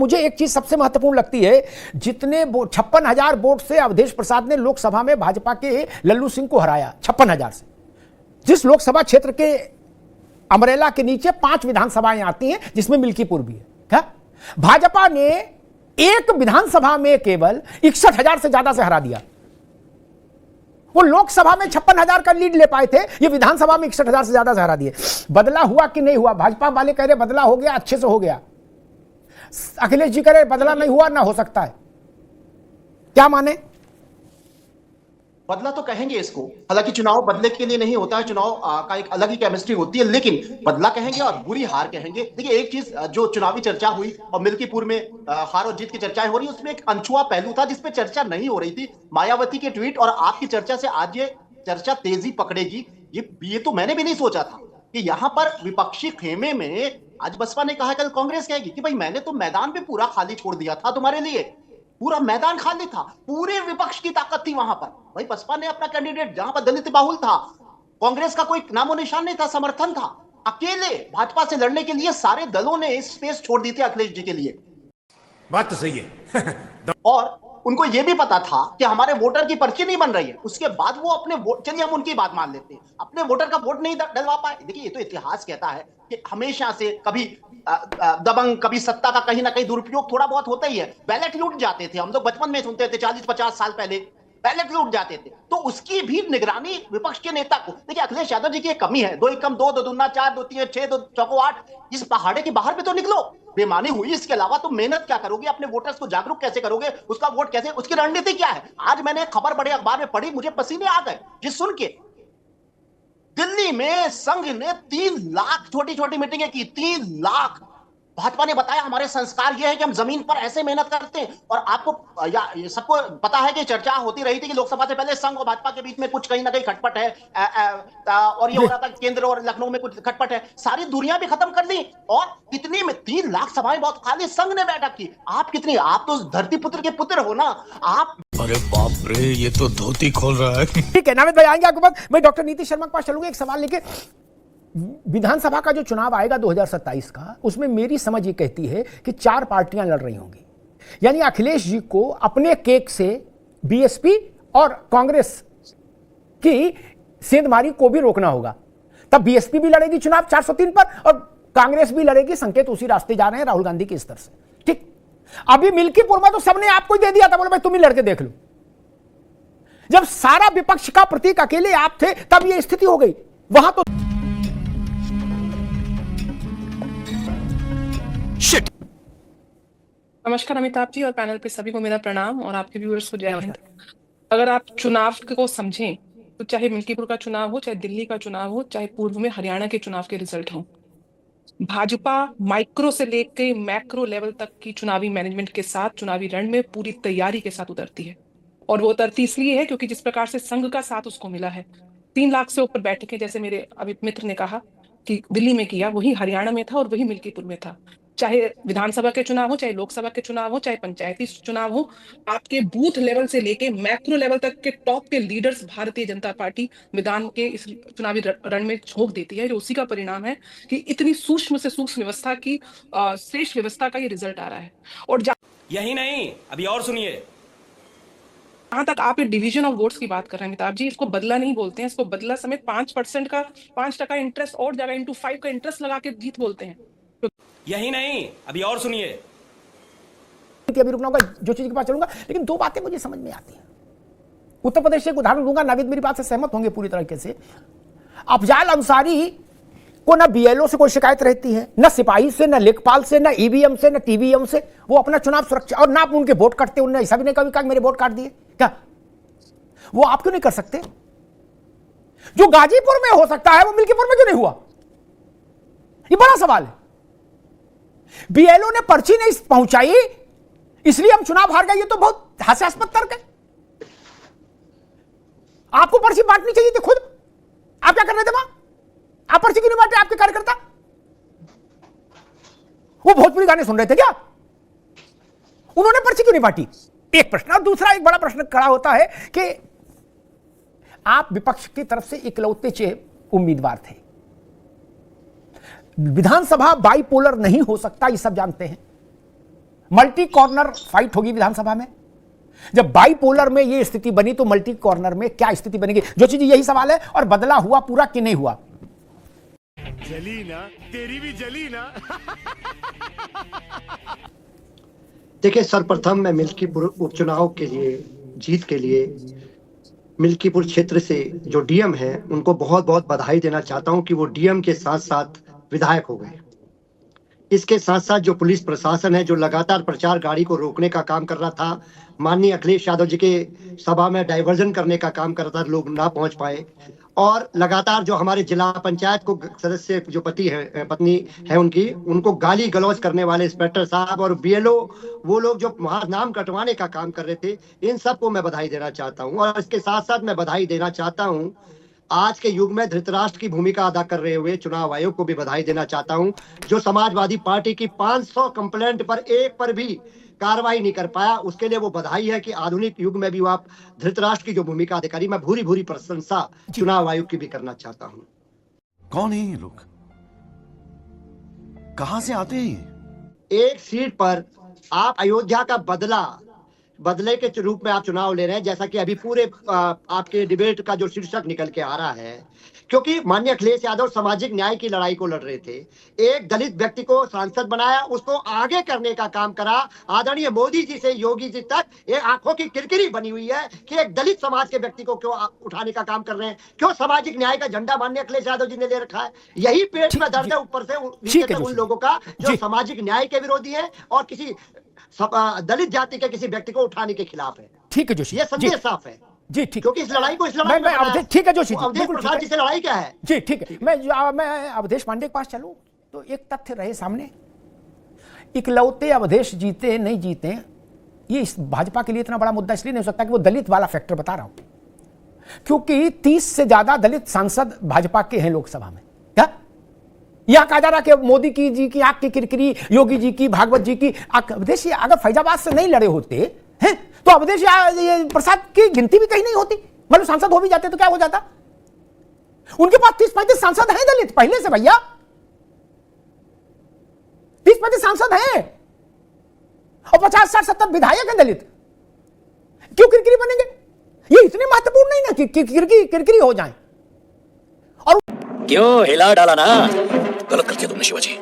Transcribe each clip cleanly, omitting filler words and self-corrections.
मुझे एक चीज सबसे महत्वपूर्ण लगती है, जितने 56,000 वोट से अवधेश प्रसाद ने लोकसभा में भाजपा के लल्लू सिंह को हराया, 56,000 से, जिस लोकसभा क्षेत्र के अमरेला के नीचे 5 विधानसभाएं आती हैं जिसमें मिल्कीपुर भी है, क्या भाजपा ने एक विधानसभा में केवल 61,000 से ज्यादा से हरा दिया। वो लोकसभा में 56,000 का लीड ले पाए थे, ये विधानसभा में 61,000 से ज्यादा से हरा दिए। बदला हुआ कि नहीं हुआ? भाजपा वाले कह रहे बदला हो गया, अच्छे से हो गया। अखिलेश जी कह रहे बदला नहीं हुआ, ना हो सकता है। क्या माने? बदला तो कहेंगे इसको, हालांकि चुनाव बदले के लिए नहीं होता है, चुनाव का एक अलग ही केमिस्ट्री होती है, लेकिन बदला कहेंगे और बुरी हार कहेंगे। देखिए, एक चीज जो चुनावी चर्चा हुई और मिल्कीपुर में हार और जीत की चर्चाएं हो रही, उसमें एक अनछुआ पहलू था जिसपे चर्चा नहीं हो रही थी, मायावती के ट्वीट। और आपकी चर्चा से आज ये चर्चा तेजी पकड़ेगी, ये तो मैंने भी नहीं सोचा था कि यहां पर विपक्षी खेमे में आज बसपा ने कहा, कल कांग्रेस कहेगी कि भाई मैंने तो मैदान भी पूरा खाली छोड़ दिया था तुम्हारे लिए, पूरा मैदान खाली था, पूरे विपक्ष की ताकत थी वहां पर। भाई बसपा ने अपना कैंडिडेट, जहां पर दलित बाहुल था, कांग्रेस का कोई नामो निशान नहीं था, समर्थन था, अकेले भाजपा से लड़ने के लिए सारे दलों ने स्पेस छोड़ दी थी अखिलेश जी के लिए। बात तो सही है। और उनको यह भी पता था कि हमारे वोटर की पर्ची नहीं बन रही है, उसके बाद वो अपने वोट, चलिए हम उनकी बात मान लेते हैं, अपने वोटर का वोट नहीं डलवा पाए। देखिए, ये तो इतिहास कहता है कि हमेशा से कभी दबंग, कभी सत्ता का कहीं ना कहीं दुरुपयोग थोड़ा बहुत होता ही है। बैलेट लूट जाते थे, हम लोग बचपन में सुनते थे, 40-50 साल पहले बैलेट लूट जाते थे, तो उसकी भी निगरानी विपक्ष के नेता को। देखिए, अखिलेश यादव जी की एक कमी है, 2 एकम 2, 2 दूना 4, 2 3 6, 2 चौको 8, इस पहाड़े के बाहर भी तो निकलो। बेमानी हुई, इसके अलावा तुम मेहनत क्या करोगे, अपने वोटर्स को जागरूक कैसे करोगे, उसका वोट कैसे, उसकी रणनीति क्या है? आज मैंने खबर बड़े अखबार में पढ़ी, मुझे पसीने आ गए जिस सुन के। दिल्ली में संघ ने 3 लाख छोटी छोटी मीटिंगें की, 3 लाख। भाजपा ने बताया हमारे संस्कार ये है कि हम जमीन पर ऐसे मेहनत करते हैं। और आपको या सबको पता है कि चर्चा होती रही थी कि लोकसभा से पहले संघ और भाजपा के बीच में कुछ कहीं ना कहीं खटपट है, और ये हो रहा था केंद्र और लखनऊ में कुछ खटपट है। सारी दुनिया भी खत्म कर दी, और कितनी में 3 लाख सभाएं बहुत खाली संघ ने बैठक की। आप कितनी, आप तो धरती पुत्र के पुत्र हो ना आप। अरे बाप रे, ये तो धोती खोल रहा है। ठीक है, नाविद भाई आएंगे आपके पास। मैं डॉक्टर नीतीश शर्मा के पास चलूंगा एक सवाल लेके। विधानसभा का जो चुनाव आएगा 2027 का, उसमें मेरी समझ ये कहती है कि 4 पार्टियां लड़ रही होंगी, यानी अखिलेश जी को अपने केक से बीएसपी और कांग्रेस की सेंधमारी को भी रोकना होगा। तब बीएसपी भी लड़ेगी चुनाव 403 पर, और कांग्रेस भी लड़ेगी। संकेत उसी रास्ते जा रहे हैं राहुल गांधी के स्तर से। ठीक, अभी मिल्कीपुर में तो सबने आपको दे दिया था, बोले भाई तुम ही लड़के देख लो। जब सारा विपक्ष का प्रतीक अकेले आप थे, तब यह स्थिति हो गई। वहां तो नमस्कार अमिताभ जी और पैनल पे सभी को मेरा प्रणाम, और आपके व्यूअर्स को जय हिंद। अगर आप चुनाव को समझें तो चाहे मिल्कीपुर का चुनाव हो, चाहे दिल्ली का चुनाव हो, चाहे पूर्व में हरियाणा के चुनाव के रिजल्ट हो, भाजपा माइक्रो से लेकर मैक्रो लेवल तक की चुनावी मैनेजमेंट के साथ चुनावी रण में पूरी तैयारी के साथ उतरती है। और वो उतरती इसलिए है क्योंकि जिस प्रकार से संघ का साथ उसको मिला है, 3 लाख से ऊपर बैठकें, जैसे मेरे अभी मित्र ने कहा कि दिल्ली में किया, वही हरियाणा में था और वही मिल्कीपुर में था। चाहे विधानसभा के चुनाव हो, चाहे लोकसभा के चुनाव हो, चाहे पंचायती चुनाव हो, आपके बूथ लेवल से लेके मैक्रो लेवल तक के टॉप के लीडर्स भारतीय जनता पार्टी मैदान के इस चुनावी रण में झोंक देती है। जो उसी का परिणाम है कि इतनी सूक्ष्म से सूक्ष्म व्यवस्था की श्रेष्ठ व्यवस्था का ये रिजल्ट आ रहा है। और यही नहीं, अभी और सुनिए, जहां तक आप डिवीजन ऑफ वोट्स की बात कर रहे हैं अमिताभ जी, इसको बदला नहीं बोलते हैं, इसको बदला समेत 5% का 5% इंटरेस्ट और जगह इंटू 5 का इंटरेस्ट लगा के जीत बोलते हैं। यही नहीं, अभी और सुनिए, अभी रुकना होगा, जो चीज के पास चलूंगा। लेकिन 2 बातें मुझे समझ में आती हैं। उत्तर प्रदेश से एक उदाहरण दूंगा, नाविद मेरी बात से सहमत होंगे पूरी तरीके से। अफजाल अंसारी को ना बीएलओ से कोई शिकायत रहती है, ना सिपाही से, ना लेखपाल से, ना ईवीएम से, ना टीवीएम से। वो अपना चुनाव सुरक्षा, और ना उनके वोट काटते, उन्होंने ऐसा भी नहीं कभी कहा मेरे वोट काट दिए। क्या वो आप क्यों नहीं कर सकते? जो गाजीपुर में हो सकता है वो मिल्कीपुर में क्यों नहीं हुआ? ये बड़ा सवाल है। बीएलओ ने पर्ची नहीं पहुंचाई इसलिए हम चुनाव हार गए, ये तो बहुत हास्यास्पद तर्क है। आपको पर्ची बांटनी चाहिए थी खुद, आप क्या कर रहे थे वहां? आप पर्ची क्यों नहीं बांटे? आपके कार्यकर्ता वो भोजपुरी गाने सुन रहे थे क्या? उन्होंने पर्ची क्यों नहीं बांटी? एक प्रश्न। और दूसरा एक बड़ा प्रश्न खड़ा होता है कि आप विपक्ष की तरफ से इकलौते उम्मीदवार थे। विधानसभा बाइपोलर नहीं हो सकता, ये सब जानते हैं। मल्टी कॉर्नर फाइट होगी विधानसभा में। जब बाइपोलर में ये स्थिति बनी तो मल्टी कॉर्नर में क्या स्थिति बनेगी? जोशी जी, यही सवाल है। और बदला हुआ पूरा कि नहीं हुआ? जली ना, तेरी भी जली ना। देखिए, सर्वप्रथम मैं मिल्कीपुर उपचुनाव के लिए, जीत के लिए मिल्कीपुर क्षेत्र से जो डीएम है उनको बहुत बहुत बधाई देना चाहता हूं कि वो डीएम के साथ साथ विधायक हो गए। इसके साथ साथ जो पुलिस प्रशासन है, जो लगातार प्रचार गाड़ी को रोकने का काम कर रहा था, माननीय अखिलेश यादव जी के सभा में डाइवर्जन करने का काम कर रहा था, लोग ना पहुंच पाए, और लगातार जो हमारे जिला पंचायत को सदस्य जो पत्नी है उनको गाली गलौज करने वाले इंस्पेक्टर साहब और बीएलओ, वो लोग जो वहां नाम कटवाने का काम कर रहे थे, इन सबको मैं बधाई देना चाहता हूं। और इसके साथ साथ मैं बधाई देना चाहता हूं आज के युग में धृतराष्ट्र की भूमिका अदा कर रहे हुए चुनाव आयोग को भी बधाई देना चाहता हूं, जो समाजवादी पार्टी की 500 कंप्लेंट पर एक पर भी कार्रवाई नहीं कर पाया। उसके लिए वो बधाई है कि आधुनिक युग में भी वो आप धृतराष्ट्र की जो भूमिका अधिकारी, मैं भूरी भूरी प्रशंसा चुनाव आयोग की भी करना चाहता हूं। कौन है ये लोग? कहां से आते हैं ये? एक सीट पर आप अयोध्या का बदले के रूप में आप चुनाव ले रहे हैं, जैसा कि अभी पूरे आपके डिबेट का जो शीर्षक निकल के आ रहा है, क्योंकि माननीय अखिलेश यादव सामाजिक न्याय की लड़ाई को लड़ रहे थे। एक दलित व्यक्ति को सांसद बनाया, उसको आगे करने का काम करा। आदरणीय मोदी जी से योगी जी तक ये आंखों की किरकिरी बनी हुई है कि एक दलित समाज के व्यक्ति को क्यों उठाने का काम कर रहे हैं, क्यों सामाजिक न्याय का झंडा माननीय अखिलेश यादव जी ने ले रखा है। यही पेट में दर्द है ऊपर से नीचे तक उन लोगों का जो सामाजिक न्याय के विरोधी है और किसी दलित जाति के किसी व्यक्ति को उठाने के खिलाफ है। ठीक है जोशी, ये संदेश साफ है जी। ठीक, क्योंकि इस लड़ाई को ठीक है जोशी जी, बिल्कुल प्रसाद जी से लड़ाई क्या है जी। ठीक है, मैं अवधेश पांडे के पास चलूं तो एक तथ्य रहे सामने, इकलौते अवधेश जीते नहीं जीते, ये इस भाजपा के लिए इतना बड़ा मुद्दा इसलिए नहीं हो सकता कि वो दलित वाला फैक्टर बता रहा हूं, क्योंकि 30 से ज्यादा दलित सांसद भाजपा के हैं लोकसभा में। क्या यह कहा जा रहा कि मोदी की जी की आंख की किरकिरी, योगी जी की, भागवत जी की आंख। अवधेश अगर फैजाबाद से नहीं लड़े होते हैं तो अवधेश प्रसाद की गिनती भी कहीं नहीं होती, मतलब सांसद हो भी जाते तो क्या हो जाता? उनके पास 30-35 सांसद हैं दलित पहले से, भैया 30-35 सांसद हैं और 50-60-70 विधायक हैं दलित। क्यों किरकिरी बनेंगे? ये इतने महत्वपूर्ण नहीं ना कि किरकिरी हो जाए। और क्यों हिला डाला ना? गलत कर दिया तुमने शिवाजी,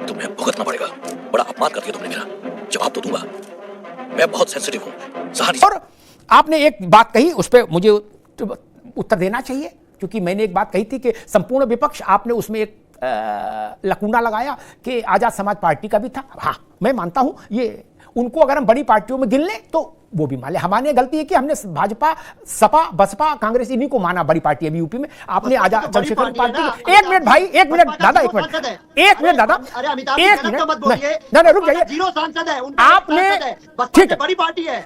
तुम्हें भुगतना पड़ेगा। बड़ा अपमान कर दिया तुमने मेरा, जवाब तो दूंगा। मैं बहुत सेंसिटिव हूं। और आपने एक बात कही, उस पर मुझे उत्तर देना चाहिए, क्योंकि मैंने एक बात कही थी कि संपूर्ण विपक्ष, आपने उसमें एक लकूना लगाया कि आजाद समाज पार्टी का भी था। हाँ, मैं मानता हूं ये, उनको अगर हम बड़ी पार्टियों में गिन लें तो वो भी मान ले। हमारी गलती है कि हमने भाजपा, सपा, बसपा, कांग्रेस इन्हीं को माना बड़ी पार्टी अभी यूपी में। आपने आजाद चंद्रशेखर पार्टी, एक मिनट भाई, एक मिनट दादा, एक मिनट दादा, एक मिनट, रुक जाइए। आपने, ठीक है,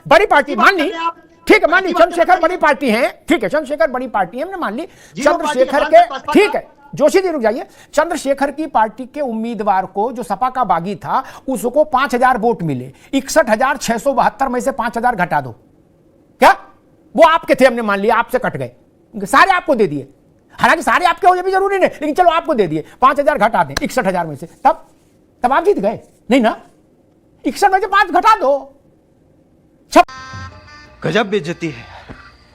बड़ी पार्टी मान ली, ठीक है, मान ली चंद्रशेखर बड़ी पार्टी है, ठीक है, चंद्रशेखर बड़ी पार्टी है, हमने मान ली चंद्रशेखर के, ठीक है जोशी जी रुक जाइए। चंद्रशेखर की पार्टी के उम्मीदवार को, जो सपा का बागी था, उसको 5000 वोट मिले। 61,672 में से 5000 घटा दो, क्या वो आपके थे? हमने मान लिया आपसे कट गए, सारे आपको दे दिए। हालांकि सारे आपके हो ये भी जरूरी नहीं, लेकिन चलो आपको दे दिए। 5000 घटा दें 61,000 में से, तब आप जीत गए नहीं ना? 61 में से 5 घटा दो। गजब बेइज्जती है।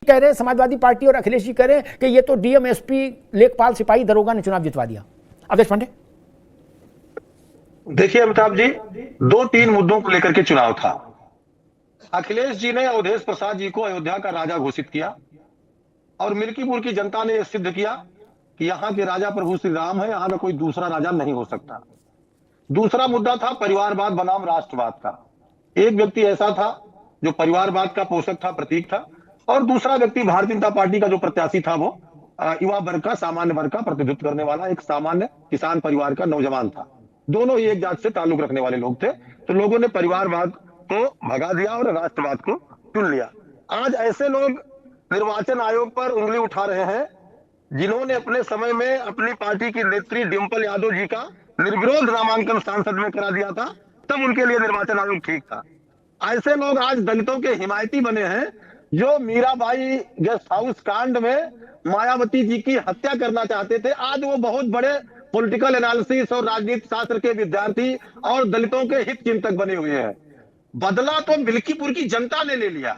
कह रहे हैं समाजवादी पार्टी और अखिलेश जी कह रहे हैं कि ये तो डीएम, एसपी, लेखपाल, सिपाही, दरोगा ने चुनाव जितवा दिया। अवधेश पांडे, देखिए अमिताभ जी, 2-3 मुद्दों को लेकर के चुनाव था। अखिलेश जी ने अवधेश प्रसाद जी को अयोध्या का राजा घोषित किया और मिल्कीपुर की जनता ने यह सिद्ध किया कि यहाँ के राजा प्रभु श्री राम है, यहाँ का कोई दूसरा राजा नहीं हो सकता। दूसरा मुद्दा था परिवारवाद बनाम राष्ट्रवाद का। एक व्यक्ति ऐसा था जो परिवारवाद का पोषक था, प्रतीक था, और दूसरा व्यक्ति भारतीय जनता पार्टी का जो प्रत्याशी था, वो युवा वर्ग का, सामान्य वर्ग का प्रतिनिधित्व करने वाला एक सामान्य किसान परिवार का नौजवान था। दोनों ही एक जात से ताल्लुक रखने वाले लोग थे। तो लोगों ने परिवारवाद को भगा दिया और राष्ट्रवाद को चुन लिया। आज ऐसे लोग निर्वाचन आयोग पर उंगली उठा रहे हैं जिन्होंने अपने समय में अपनी पार्टी की नेत्री डिंपल यादव जी का निर्विरोध नामांकन सांसद में करा दिया था, तब उनके लिए निर्वाचन आयोग ठीक था। ऐसे लोग आज दलितों के हिमायती बने हैं जो मीराबाई गेस्ट हाउस कांड में मायावती जी की हत्या करना चाहते थे। आज वो बहुत बड़े पॉलिटिकल एनालिसिस और राजनीति शास्त्र के विद्यार्थी और दलितों के हित चिंतक बने हुए हैं। बदला तो मिल्कीपुर की जनता ने ले लिया।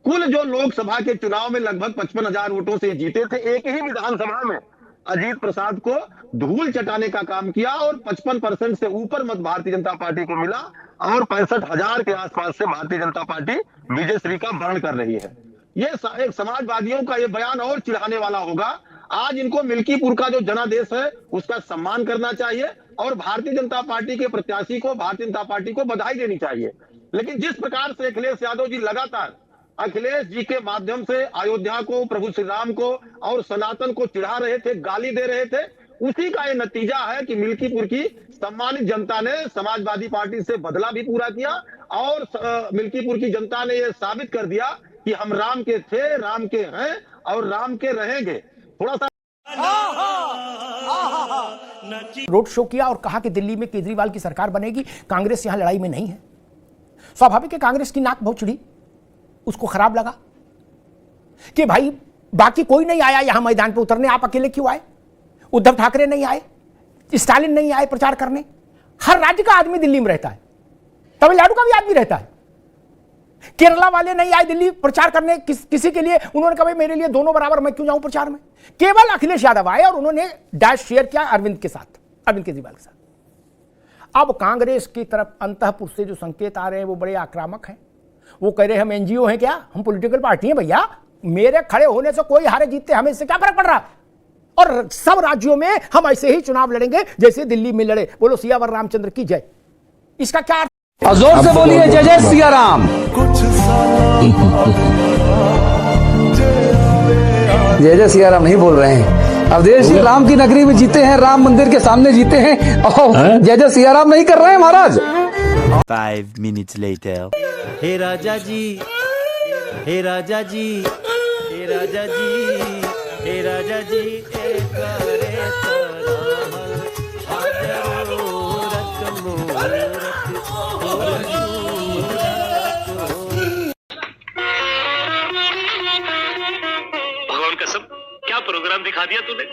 कुल जो लोकसभा के चुनाव में लगभग 55,000 वोटों से जीते थे, एक ही विधानसभा में अजीत प्रसाद को धूल चटाने का काम किया और 55% से ऊपर मत भारतीय जनता पार्टी को मिला और 65,000 के आसपास से भारतीय जनता पार्टी विजयश्री का वर्ण कर रही है। ये एक समाजवादियों का ये बयान और चिढ़ाने वाला होगा। आज इनको मिल्कीपुर का जो जनादेश है उसका सम्मान करना चाहिए और भारतीय जनता पार्टी के प्रत्याशी को, भारतीय जनता पार्टी को बधाई देनी चाहिए। लेकिन जिस प्रकार से अखिलेश यादव जी लगातार अखिलेश जी के माध्यम से अयोध्या को, प्रभु श्री राम को और सनातन को चिढ़ा रहे थे, गाली दे रहे थे, उसी का ये नतीजा है कि मिल्कीपुर की सम्मानित जनता ने समाजवादी पार्टी से बदला भी पूरा किया और मिल्कीपुर की जनता ने यह साबित कर दिया कि हम राम के थे, राम के हैं और राम के रहेंगे। थोड़ा सा रोड शो किया और कहा कि दिल्ली में केजरीवाल की सरकार बनेगी, कांग्रेस यहां लड़ाई में नहीं है। स्वाभाविक है कांग्रेस की नाक बहुत चिड़ी, उसको खराब लगा कि भाई बाकी कोई नहीं आया यहां मैदान पे उतरने, आप अकेले क्यों आए? उद्धव ठाकरे नहीं आए, स्टालिन नहीं आए प्रचार करने। हर राज्य का आदमी दिल्ली में रहता है, तमिलनाडु का भी आदमी रहता है। केरला वाले नहीं आए दिल्ली प्रचार करने किसी के लिए, उन्होंने कहा भाई मेरे लिए दोनों बराबर, मैं क्यों जाऊं प्रचार में। केवल अखिलेश यादव आए और उन्होंने डैश शेयर किया अरविंद के साथ, अरविंद केजरीवाल के साथ। अब कांग्रेस की तरफ अंतःपुर से जो संकेत आ रहे हैं वो बड़े आक्रामक हैं। वो कह रहे हैं हम एनजीओ हैं क्या, हम पॉलिटिकल पार्टी हैं भैया, मेरे खड़े होने से कोई हारे जीतते हमें इससे क्या फर्क पड़ रहा, और सब राज्यों में हम ऐसे ही चुनाव लड़ेंगे जैसे दिल्ली में लड़े। बोलो सियावर रामचंद्र की जय। इसका क्या अर्थ? जोर से बोलिए जय जय सिया राम। जय जय सिया राम नहीं बोल रहे हैं, अब देश श्री राम की नगरी में जीते हैं, राम मंदिर के सामने जीते हैं और जय जय सिया राम नहीं कर रहे हैं महाराज। 5 minutes later. हे राजा जी, हे राजा जी, हे राजा जी, हे राजा जी, एक करे तराहल, हाजरो रत मूरत, भगवान कसम क्या प्रोग्राम दिखा दिया तूने।